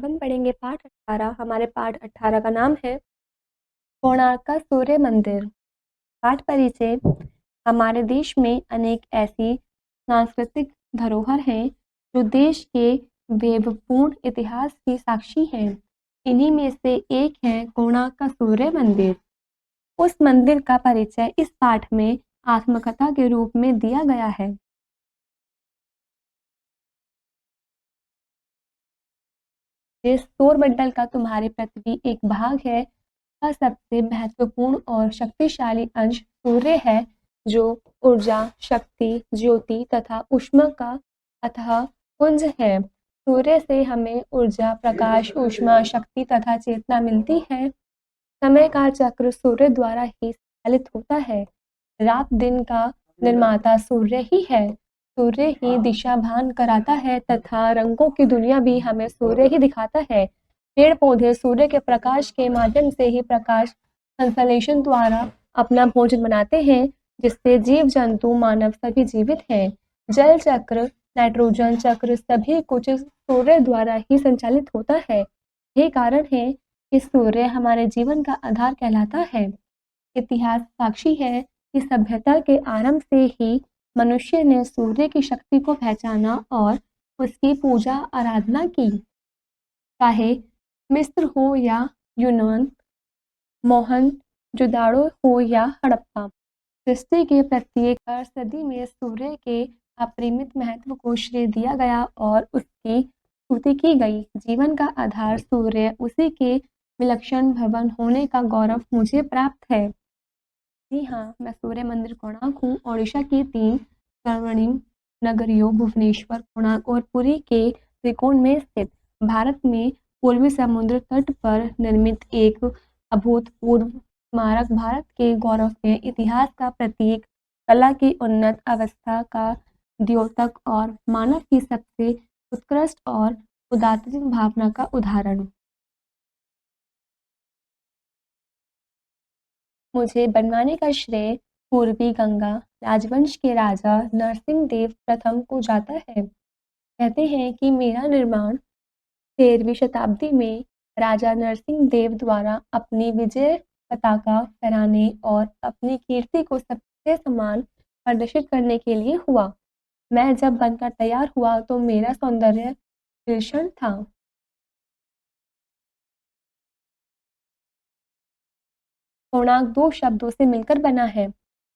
अब हम पढ़ेंगे पाठ 18। हमारे पाठ 18 का नाम है कोणार्क का सूर्य मंदिर। पाठ परिचय। हमारे देश में अनेक ऐसी सांस्कृतिक धरोहर हैं जो देश के वैभवपूर्ण इतिहास की साक्षी हैं। इन्हीं में से एक है कोणार्क का सूर्य मंदिर। उस मंदिर का परिचय इस पाठ में आत्मकथा के रूप में दिया गया है। ये सौरमंडल का तुम्हारी पृथ्वी एक भाग है। का सबसे महत्वपूर्ण और शक्तिशाली अंश सूर्य है, जो ऊर्जा, शक्ति, ज्योति तथा ऊष्मा का अथाह पुंज है। सूर्य से हमें ऊर्जा, प्रकाश, ऊष्मा, शक्ति तथा चेतना मिलती है। समय का चक्र सूर्य द्वारा ही संचालित होता है। रात दिन का निर्माता सूर्य ही है। सूर्य ही दिशा भान कराता है तथा रंगों की दुनिया भी हमें सूर्य ही दिखाता है। पेड़ पौधे सूर्य के प्रकाश के माध्यम से ही प्रकाश संश्लेषण द्वारा अपना भोजन बनाते हैं, जिससे जीव जंतु मानव सभी जीवित हैं। जल चक्र, नाइट्रोजन चक्र सभी कुछ सूर्य द्वारा ही संचालित होता है। यही कारण है कि सूर्य हमारे जीवन का आधार कहलाता है। इतिहास साक्षी है कि सभ्यता के आरंभ से ही मनुष्य ने सूर्य की शक्ति को पहचाना और उसकी पूजा आराधना की। चाहे मिस्र हो या यूनान, मोहनजोदड़ो हो या हड़प्पा, सृष्टि के प्रत्येक सदी में सूर्य के अपरिमित महत्व को श्रेय दिया गया और उसकी स्तुति की गई। जीवन का आधार सूर्य, उसी के विलक्षण भवन होने का गौरव मुझे प्राप्त है। जी हाँ, मैं सूर्य मंदिर कोणार्क हूँ। ओडिशा की 3 स्वर्णिम नगरियों भुवनेश्वर, कोणार्क और पुरी के त्रिकोण में स्थित भारत में पूर्वी समुद्र तट पर निर्मित एक अभूतपूर्व स्मारक भारत के गौरवमय इतिहास का प्रतीक, कला की उन्नत अवस्था का द्योतक और मानव की सबसे उत्कृष्ट और उदात्त भावना का उदाहरण। मुझे बनवाने का श्रेय पूर्वी गंगा राजवंश के राजा नरसिंह देव प्रथम को जाता है। कहते हैं कि मेरा निर्माण 13वीं शताब्दी में राजा नरसिंह देव द्वारा अपनी विजय पताका फहराने और अपनी कीर्ति को सबके समान प्रदर्शित करने के लिए हुआ। मैं जब बनकर तैयार हुआ तो मेरा सौंदर्य विलक्षण था। कोणार्क 2 शब्दों से मिलकर बना है,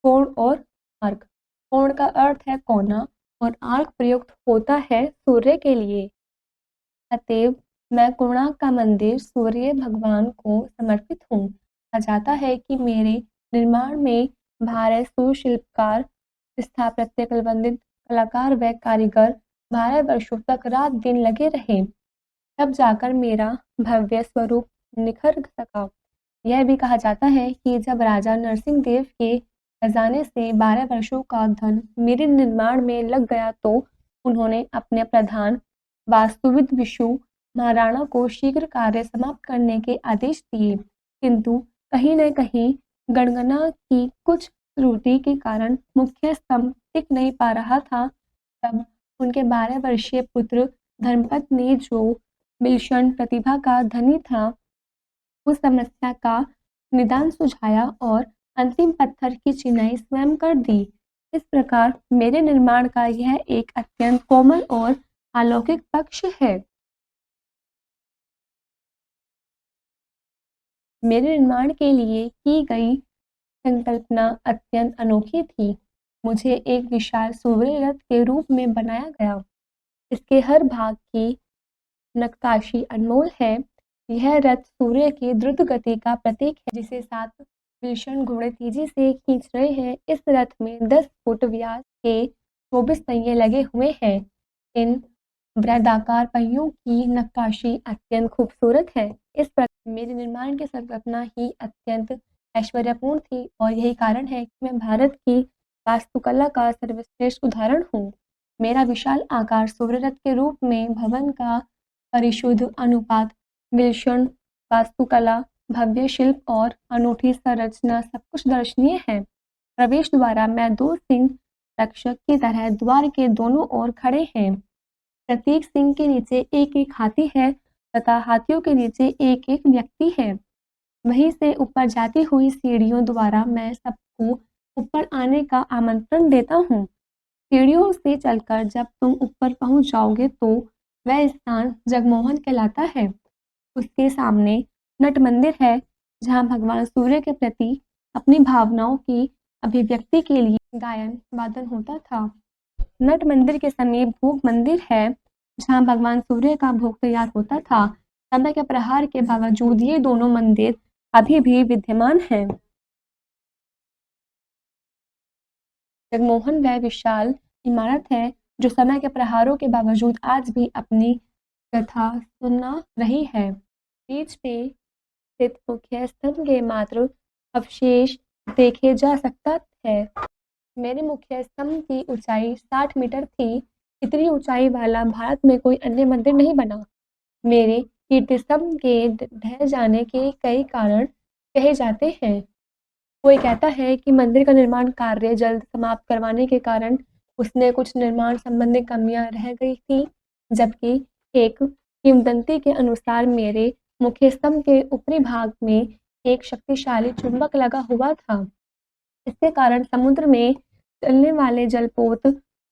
कोण और आर्क। कोण का अर्थ है कोना और आर्क प्रयुक्त होता है सूर्य के लिए। अतएव मैं कोणार्क का मंदिर सूर्य भगवान को समर्पित हूँ। कहा जाता है कि मेरे निर्माण में भारतीय शिल्पकार, स्थापत्य कलावंदित कलाकार व कारीगर 12 वर्षों तक रात दिन लगे रहे, तब जाकर मेरा भव्य स्वरूप निखर सका। यह भी कहा जाता है कि जब राजा नरसिंह देव के खजाने से 12 वर्षों का धन मेरे निर्माण में लग गया तो उन्होंने अपने प्रधान वास्तुविद विशु महाराणा को शीघ्र कार्य समाप्त करने के आदेश दिए, किंतु कहीं न कहीं गणना की कुछ त्रुटि के कारण मुख्य स्तंभ टिक नहीं पा रहा था। तब उनके 12 वर्षीय पुत्र धर्मपद ने, जो विलक्षण प्रतिभा का धनी था, उस समस्या का निदान सुझाया और अंतिम पत्थर की चिनाई स्वयं कर दी। इस प्रकार मेरे निर्माण का यह एक अत्यंत कोमल और अलौकिक पक्ष है। मेरे निर्माण के लिए की गई संकल्पना अत्यंत अनोखी थी। मुझे एक विशाल सूर्य रथ के रूप में बनाया गया। इसके हर भाग की नक्काशी अनमोल है। यह रथ सूर्य की द्रुत गति का प्रतीक है, जिसे 7 विलक्षण घोड़े तेजी से खींच रहे हैं। इस रथ में 10 फुट व्यास के 24 पहिए लगे हुए हैं। इन वृत्ताकार पहियों की नक्काशी अत्यंत खूबसूरत है। इस प्रकार मेरे निर्माण की संकल्पना ही अत्यंत ऐश्वर्यपूर्ण थी और यही कारण है कि मैं भारत की वास्तुकला का सर्वश्रेष्ठ उदाहरण हूँ। मेरा विशाल आकार सूर्य रथ के रूप में भवन का परिशुद्ध अनुपात, विलक्षण वास्तुकला, भव्य शिल्प और अनूठी संरचना सब कुछ दर्शनीय है। प्रवेश द्वारा मैं 2 सिंह रक्षक की तरह द्वार के दोनों ओर खड़े हैं। प्रत्येक सिंह के नीचे एक एक हाथी है तथा हाथियों के नीचे एक एक व्यक्ति है। वहीं से ऊपर जाती हुई सीढ़ियों द्वारा मैं सबको ऊपर आने का आमंत्रण देता हूँ। सीढ़ियों से चलकर जब तुम ऊपर पहुँच जाओगे तो वह स्थान जगमोहन कहलाता है। उसके सामने नट मंदिर है, जहाँ भगवान सूर्य के प्रति अपनी भावनाओं की अभिव्यक्ति के लिए गायन वादन होता था। नट मंदिर के समीप भोग मंदिर है, जहाँ भगवान सूर्य का भोग तैयार होता था। समय के प्रहार के बावजूद ये दोनों मंदिर अभी भी विद्यमान हैं। जगमोहन वह विशाल इमारत है जो समय के प्रहारों के बावजूद आज भी अपनी कथा सुना रही है। बीच पे स्थित मुख्य स्तंभ के मात्र अवशेष देखे जा सकता है। मेरे मुख्य स्तंभ की ऊंचाई 60 मीटर थी। इतनी ऊंचाई वाला भारत में कोई अन्य मंदिर नहीं बना। मेरे कीर्ति स्तंभ के ढह जाने के कई कारण कहे जाते हैं। कोई कहता है कि मंदिर का निर्माण कार्य जल्द समाप्त करवाने के कारण उसने कुछ निर्माण संबंधी कमियां रह गई थी, जबकि एक किंवदंती के अनुसार मेरे मुख्य स्तंभ के ऊपरी भाग में एक शक्तिशाली चुंबक लगा हुआ था। इसके कारण समुद्र में चलने वाले जलपोत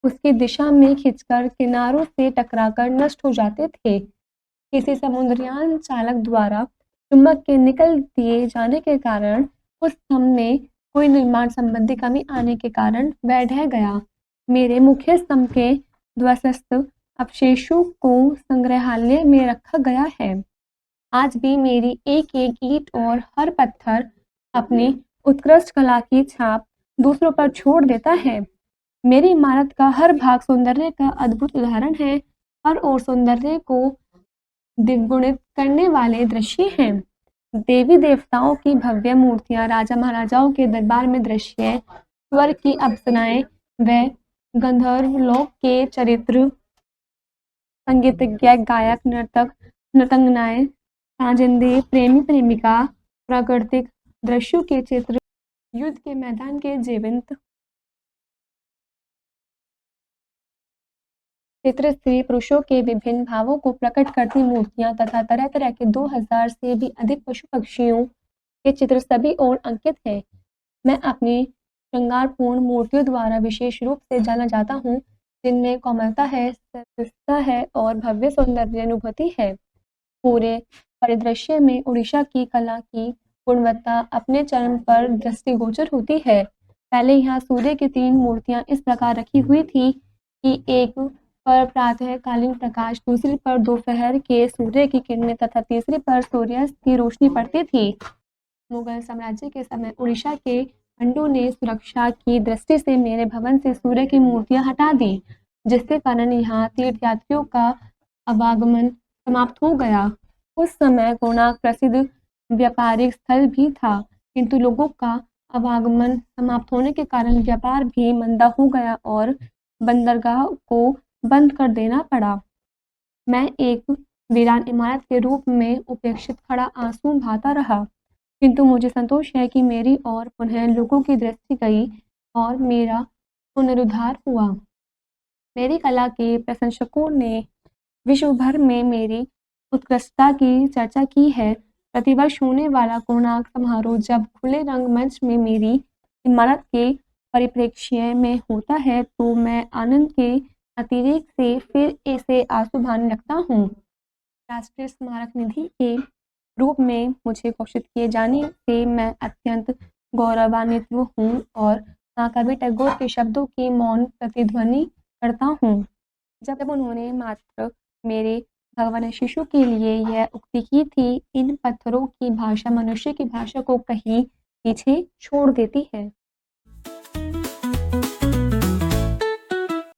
उसकी दिशा में खिंचकर किनारों से टकराकर नष्ट हो जाते थे। किसी समुद्रयान चालक द्वारा चुंबक के निकल दिए जाने के कारण उस स्तंभ में कोई निर्माण संबंधी कमी आने के कारण वह ढह गया। मेरे मुख्य स्तंभ के ध्वस्त अवशेषों को संग्रहालय में रखा गया है। आज भी मेरी एक एक ईंट और हर पत्थर अपनी उत्कृष्ट कला की छाप दूसरों पर छोड़ देता है। मेरी इमारत का हर भाग सौंदर्य का अद्भुत उदाहरण है। हर ओर सौंदर्य को द्विगुणित करने वाले दृश्य हैं। देवी देवताओं की भव्य मूर्तियां, राजा महाराजाओं के दरबार में दृश्य, स्वर्ग की अप्सराएं व गंधर्व लोक के चरित्र, संगीतज्ञ, गायक, नर्तक, नर्तंगनाएं, साजिंदे, प्रेमी प्रेमिका, प्राकृतिक दृश्यों के चित्र, युद्ध के मैदान के जीवंत चित्र, स्त्री पुरुषों के विभिन्न भावों को प्रकट करती मूर्तियां तथा तरह तरह के 2000 से भी अधिक पशु पक्षियों के चित्र सभी ओर अंकित हैं। मैं अपनी श्रृंगारपूर्ण मूर्तियों द्वारा विशेष रूप से जाना जाता हूँ, जिनमें कोमलता है, सरलता है और भव्य सौंदर्य अनुभूति है। पूरे परिदृश्य में उड़ीसा की कला की गुणवत्ता अपने चरम पर दृष्टिगोचर होती है। पहले यहाँ सूर्य की 3 मूर्तियां इस प्रकार रखी हुई थी कि एक पर प्रातःकालीन प्रकाश, दूसरी पर दोपहर के सूर्य की किरणें तथा तीसरी पर सूर्यास्त की रोशनी पड़ती थी। मुगल साम्राज्य के समय उड़ीसा के पंडों ने सुरक्षा की दृष्टि से मेरे भवन से सूर्य की मूर्तियां हटा दी, जिसके कारण यहाँ तीर्थयात्रियों का आवागमन समाप्त हो गया। उस समय कोणार्क प्रसिद्ध व्यापारिक स्थल भी था, किंतु लोगों का आवागमन समाप्त होने के कारण व्यापार भी मंदा हो गया और बंदरगाह को बंद कर देना पड़ा। मैं एक वीरान इमारत के रूप में उपेक्षित खड़ा आंसू बहाता रहा, किंतु मुझे संतोष है कि मेरी और पुनः लोगों की दृष्टि गई और मेरा पुनरुद्धार हुआ। मेरी कला के प्रशंसकों ने विश्व भर में मेरी उत्कृष्टता की चर्चा की है। प्रतिवर्ष होने वाला कोणार्क समारोह जब खुले रंगमंच में मेरी इमारत के परिप्रेक्ष्य में होता है, तो मैं आनंद के अतिरेक से फिर इसे आंसू बहाने लगता हूँ। राष्ट्रीय स्मारक निधि के रूप में मुझे घोषित किए जाने से मैं अत्यंत गौरवान्वित हूँ और महाकवि टैगोर के शब्दों की मौन प्रतिध्वनि करता हूँ, जब उन्होंने मात्र मेरे भगवान शिशु के लिए यह उक्ति की थी, इन पत्थरों की भाषा मनुष्य की भाषा को कहीं पीछे छोड़ देती है।